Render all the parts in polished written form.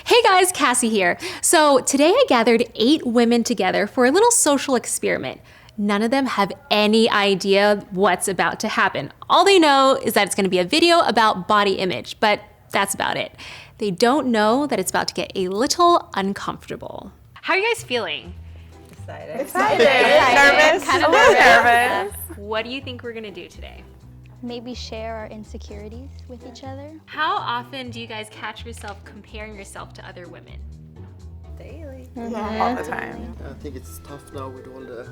Hey guys, Cassie here. So today I gathered 8 women together for a little social experiment. None of them have any idea what's about to happen. All they know is that it's gonna be a video about body image, but that's about it. They don't know that it's about to get a little uncomfortable. How are you guys feeling? Excited. Nervous. Kind a of little nervous. What do you think we're gonna do today? Maybe share our insecurities with each other. How often do you guys catch yourself comparing yourself to other women? Daily. All the time. I think it's tough now with all the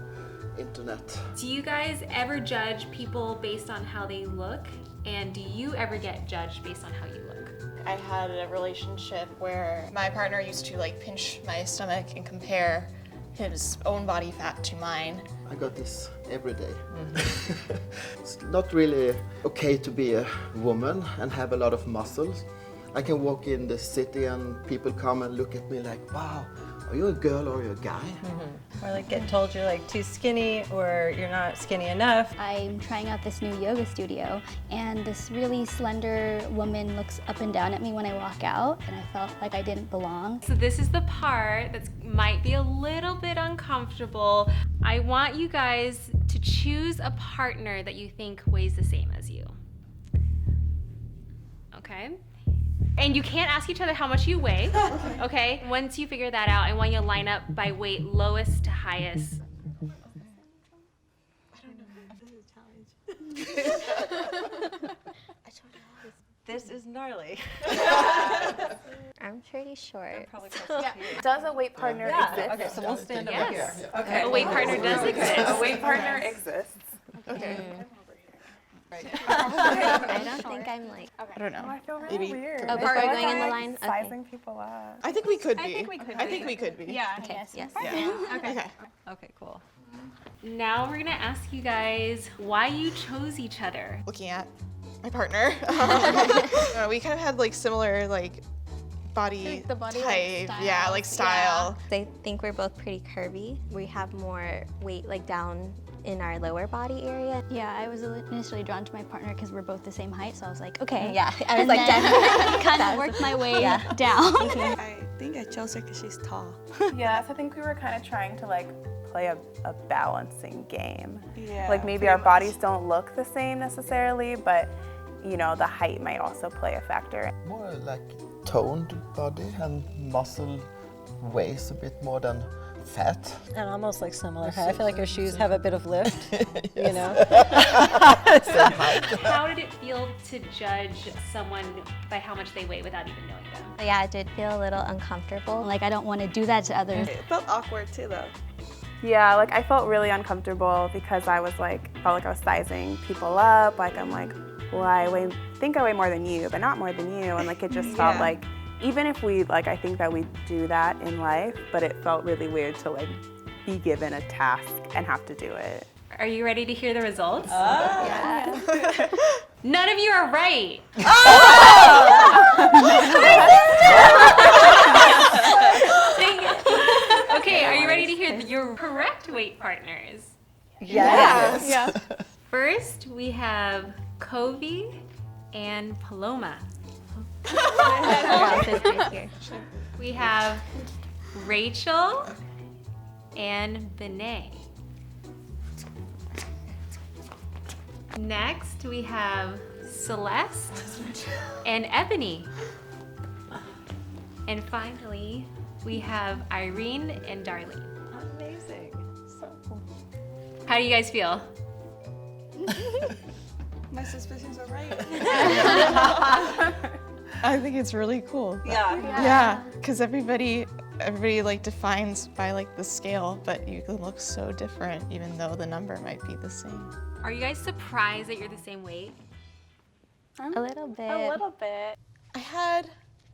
internet. Do you guys ever judge people based on how they look? And do you ever get judged based on how you look? I had a relationship where my partner used to pinch my stomach and compare his own body fat to mine. I got this every day. It's not really okay to be a woman and have a lot of muscles. I can walk in the city and people come and look at me like, wow, are you a girl or are you a guy? Or get told you're too skinny or you're not skinny enough. I'm trying out this new yoga studio, and this really slender woman looks up and down at me when I walk out, and I felt like I didn't belong. So this is the part that might be a little bit uncomfortable. I want you guys to choose a partner that you think weighs the same as you. Okay? And you can't ask each other how much you weigh, okay? Once you figure that out, I want you to line up by weight lowest to highest. This is gnarly. I'm pretty short. Does a weight partner exist? Okay, so we'll stand over Yes. here. Okay. A weight partner does exist. A weight partner exists. Okay. I don't think I'm I don't know. I feel really weird. Oh, before going in the line? Okay. Sizing people up. I think we could be. I think we could be. Yeah. Okay, yes. Okay. Okay, cool. Now we're gonna ask you guys why you chose each other. Looking at my partner, we kind of had similar body the body, type, style. style. I think we're both pretty curvy. We have more weight down in our lower body area. Yeah, I was initially drawn to my partner because we're both the same height, so I was like, okay. Yeah, I was And like, then definitely. kind of worked my way down. I think I chose her because she's tall. Yes, I think we were kind of trying to play a balancing game. Yeah. Maybe our bodies don't look the same necessarily, but the height might also play a factor. More toned body and muscle weighs a bit more than fat. And almost similar height. I feel like her shoes have a bit of lift, you know? How did it feel to judge someone by how much they weigh without even knowing them? Yeah, I did feel a little uncomfortable. I don't want to do that to others. It felt awkward too, though. Yeah, I felt really uncomfortable because I was felt like I was sizing people up. I'm well, I think I weigh more than you, but not more than you. And it just felt even if we, I think that we do that in life, but it felt really weird to be given a task and have to do it. Are you ready to hear the results? Yeah. None of you are right. Dang it. Okay, are you ready to hear your correct weight partners? Yes. Yeah. First, we have Covey and Paloma. We have Rachel and Benet. Next, we have Celeste and Ebony. And finally, we have Irene and Darlene. Amazing. So cool. How do you guys feel? My suspicions were right. I think it's really cool. Yeah. Because everybody defines by the scale, but you can look so different even though the number might be the same. Are you guys surprised that you're the same weight? A little bit. A little bit. I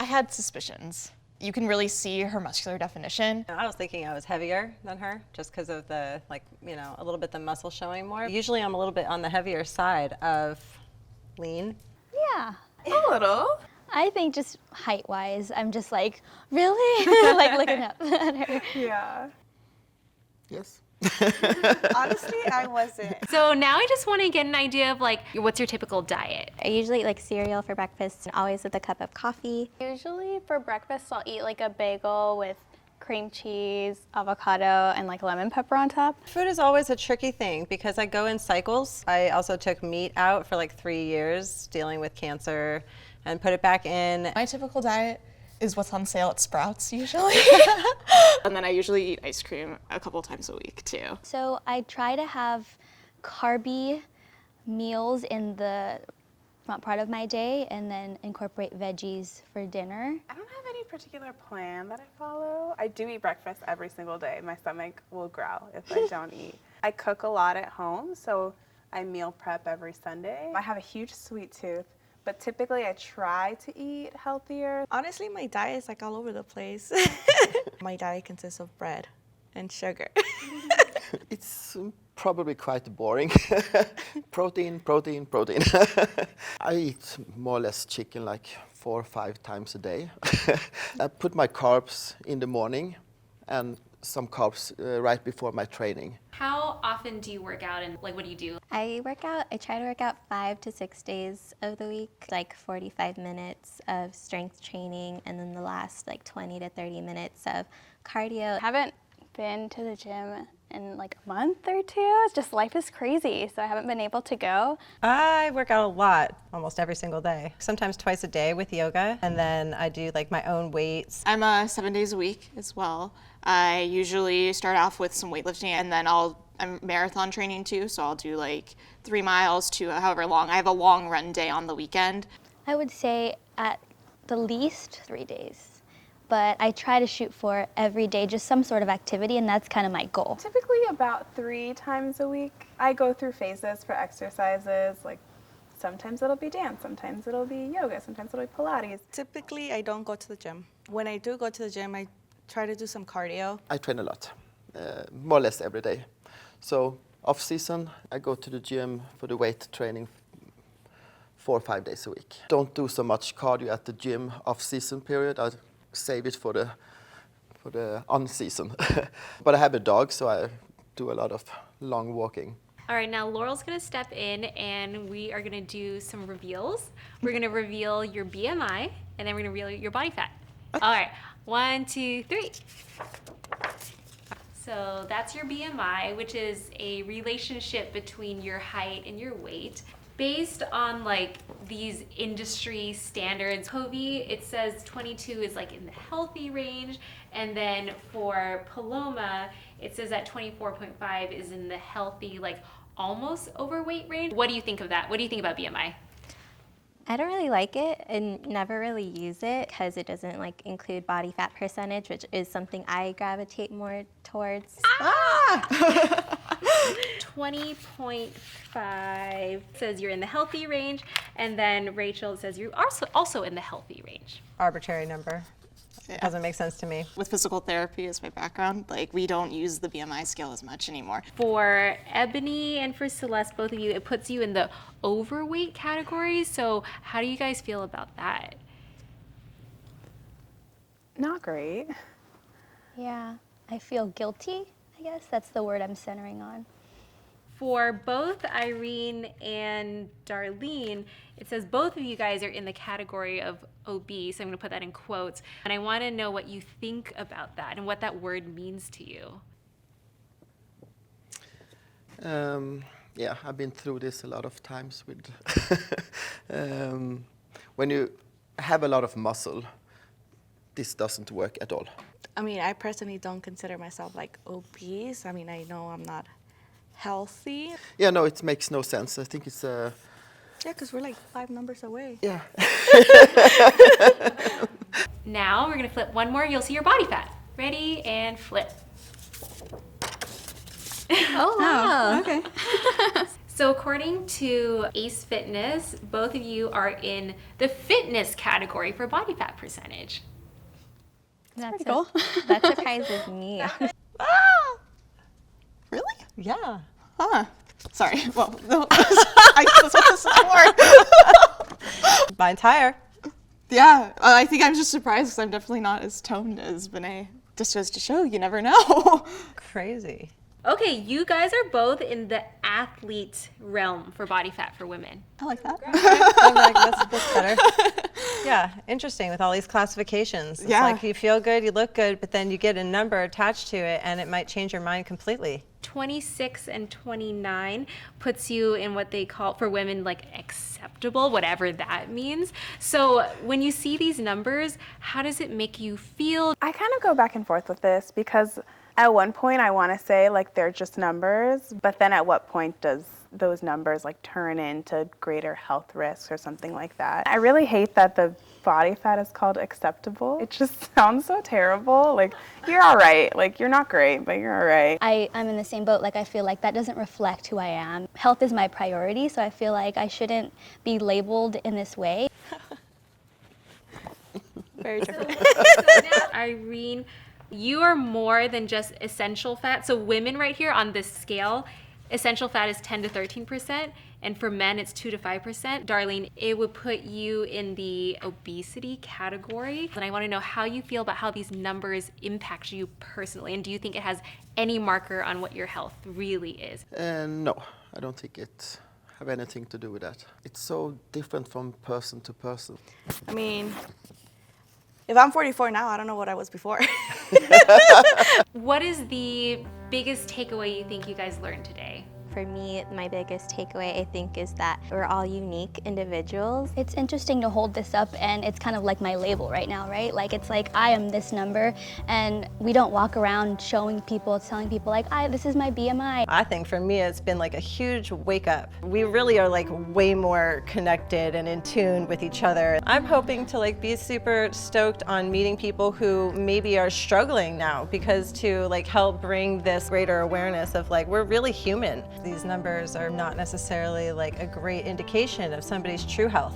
had suspicions. You can really see her muscular definition. I was thinking I was heavier than her just because of the, a little bit the muscle showing more. Usually I'm a little bit on the heavier side of lean. Yeah. A little. I think just height-wise, I'm just really? Looking up at her. Yeah. Yes. Honestly, I wasn't. So now I just want to get an idea of like, what's your typical diet? I usually eat like cereal for breakfast, and always with a cup of coffee. Usually for breakfast, I'll eat like a bagel with cream cheese, avocado, and like lemon pepper on top. Food is always a tricky thing because I go in cycles. I also took meat out for like 3 years dealing with cancer and put it back in. My typical diet is what's on sale at Sprouts usually. And then I usually eat ice cream a couple times a week too. So I try to have carby meals in the front part of my day and then incorporate veggies for dinner. I don't have any particular plan that I follow. I do eat breakfast every single day. My stomach will growl if I don't eat. I cook a lot at home, so I meal prep every Sunday. I have a huge sweet tooth, but typically I try to eat healthier. Honestly, my diet is like all over the place. My diet consists of bread and sugar. It's probably quite boring. Protein, protein, protein. I eat more or less chicken like 4 or 5 times a day. I put my carbs in the morning and some carbs right before my training. How often do you work out and like what do you do? I try to work out 5 to 6 days of the week, like 45 minutes of strength training, and then the last like 20 to 30 minutes of cardio. I haven't been to the gym in like a month or two. It's just life is crazy, so I haven't been able to go. I work out a lot, almost every single day. Sometimes twice a day with yoga, and then I do like my own weights. I'm 7 days a week as well. I usually start off with some weightlifting, and then I'm marathon training too, so I'll do like 3 miles to however long. I have a long run day on the weekend. I would say at the least 3 days. But I try to shoot for every day, just some sort of activity, and that's kind of my goal. Typically about 3 times a week. I go through phases for exercises, like sometimes it'll be dance, sometimes it'll be yoga, sometimes it'll be Pilates. Typically, I don't go to the gym. When I do go to the gym, I try to do some cardio. I train a lot, more or less every day. So off season, I go to the gym for the weight training 4 or 5 days a week. Don't do so much cardio at the gym off season period. I save it for the on season. But I have a dog, so I do a lot of long walking. All right, now Laurel's gonna step in and we are gonna do some reveals. We're gonna reveal your BMI and then we're gonna reveal your body fat. All right, 1, 2, 3. So that's your BMI, which is a relationship between your height and your weight. Based on like these industry standards, Covey, it says 22 is like in the healthy range, and then for Paloma, it says that 24.5 is in the healthy, like almost overweight range. What do you think of that? What do you think about BMI? I don't really like it and never really use it because it doesn't like include body fat percentage, which is something I gravitate more towards. 20.5 says you're in the healthy range, and then Rachel says you're also in the healthy range. Arbitrary number. Yeah. Doesn't make sense to me. With physical therapy as my background, like we don't use the BMI scale as much anymore. For Ebony and for Celeste, both of you, it puts you in the overweight category. So how do you guys feel about that? Not great. Yeah, I feel guilty, I guess. That's the word I'm centering on. For both Irene and Darlene, it says both of you guys are in the category of obese. I'm going to put that in quotes. And I want to know what you think about that and what that word means to you. Yeah, I've been through this a lot of times with when you have a lot of muscle, this doesn't work at all. I mean, I personally don't consider myself like obese. I mean, I know I'm not healthy. Yeah, no, it makes no sense. I think it's Yeah, because we're like 5 numbers away. yeah. Now we're going to flip one more. You'll see your body fat. Ready and flip. Oh, wow. Okay. So according to Ace Fitness, both of you are in the fitness category for body fat percentage. That's cool. That surprises me. Really? Yeah. Huh. Sorry. Well, no, I guess that's what this is for. Mine's higher. Yeah. I think I'm just surprised because I'm definitely not as toned as Vinay. Just goes to show, you never know. Crazy. Okay, you guys are both in the athlete realm for body fat for women. I like that. I'm like, that's better. Yeah, interesting with all these classifications. It's like you feel good, you look good, but then you get a number attached to it and it might change your mind completely. 26 and 29 puts you in what they call for women like acceptable, whatever that means. So when you see these numbers, how does it make you feel? I kind of go back and forth with this because at one point I want to say like they're just numbers, but then at what point does those numbers like turn into greater health risks or something like that? I really hate that the body fat is called acceptable. It just sounds so terrible. Like, you're all right. Like, you're not great, but you're all right. I'm in the same boat. Like, I feel like that doesn't reflect who I am. Health is my priority, so I feel like I shouldn't be labeled in this way. Very different. Irene, you are more than just essential fat. So women right here on this scale, essential fat is 10 to 13%, and for men it's 2 to 5%. Darlene, it would put you in the obesity category. And I want to know how you feel about how these numbers impact you personally, and do you think it has any marker on what your health really is? No, I don't think it have anything to do with that. It's so different from person to person. I mean, if I'm 44 now, I don't know what I was before. What is the biggest takeaway you think you guys learned today? For me, my biggest takeaway, I think, is that we're all unique individuals. It's interesting to hold this up, and it's kind of like my label right now, right? Like, it's like, I am this number, and we don't walk around showing people, telling people like, this is my BMI. I think for me it's been like a huge wake up. We really are like way more connected and in tune with each other. I'm hoping to like be super stoked on meeting people who maybe are struggling now, because to like help bring this greater awareness of like, we're really human. These numbers are not necessarily like a great indication of somebody's true health.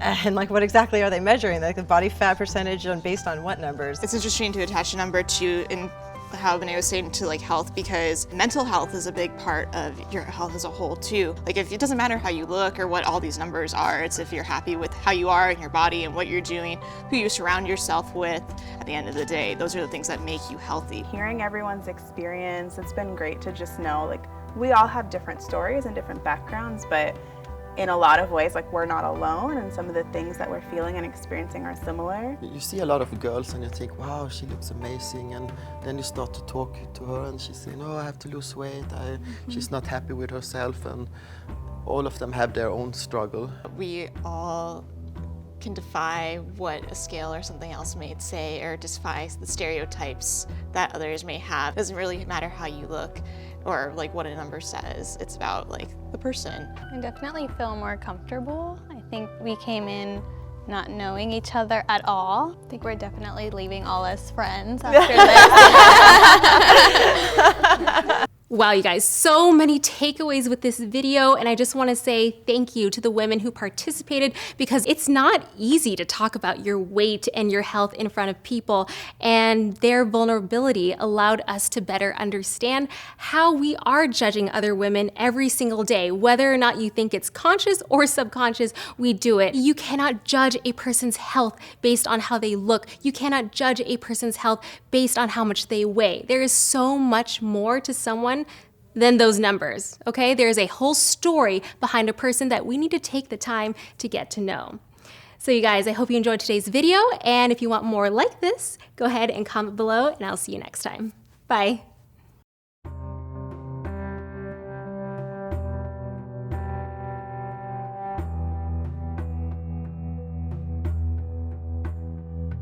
And like, what exactly are they measuring? Like the body fat percentage based on what numbers? It's interesting to attach a number to, in how Vinay was saying, to like health, because mental health is a big part of your health as a whole too. Like, if it doesn't matter how you look or what all these numbers are, it's if you're happy with how you are in your body and what you're doing, who you surround yourself with. At the end of the day, those are the things that make you healthy. Hearing everyone's experience, it's been great to just know like we all have different stories and different backgrounds, but in a lot of ways, like, we're not alone, and some of the things that we're feeling and experiencing are similar. You see a lot of girls and you think, wow, she looks amazing, and then you start to talk to her and she's saying, oh, I have to lose weight, she's not happy with herself, and all of them have their own struggle. We all can defy what a scale or something else may say, or defy the stereotypes that others may have. It doesn't really matter how you look or like what a number says. It's about like the person. I definitely feel more comfortable. I think we came in not knowing each other at all. I think we're definitely leaving all as friends after this. Wow, you guys, so many takeaways with this video, and I just want to say thank you to the women who participated, because it's not easy to talk about your weight and your health in front of people, and their vulnerability allowed us to better understand how we are judging other women every single day. Whether or not you think it's conscious or subconscious, we do it. You cannot judge a person's health based on how they look. You cannot judge a person's health based on how much they weigh. There is so much more to someone than those numbers, okay? There's a whole story behind a person that we need to take the time to get to know. So you guys, I hope you enjoyed today's video, and if you want more like this, go ahead and comment below, and I'll see you next time. Bye.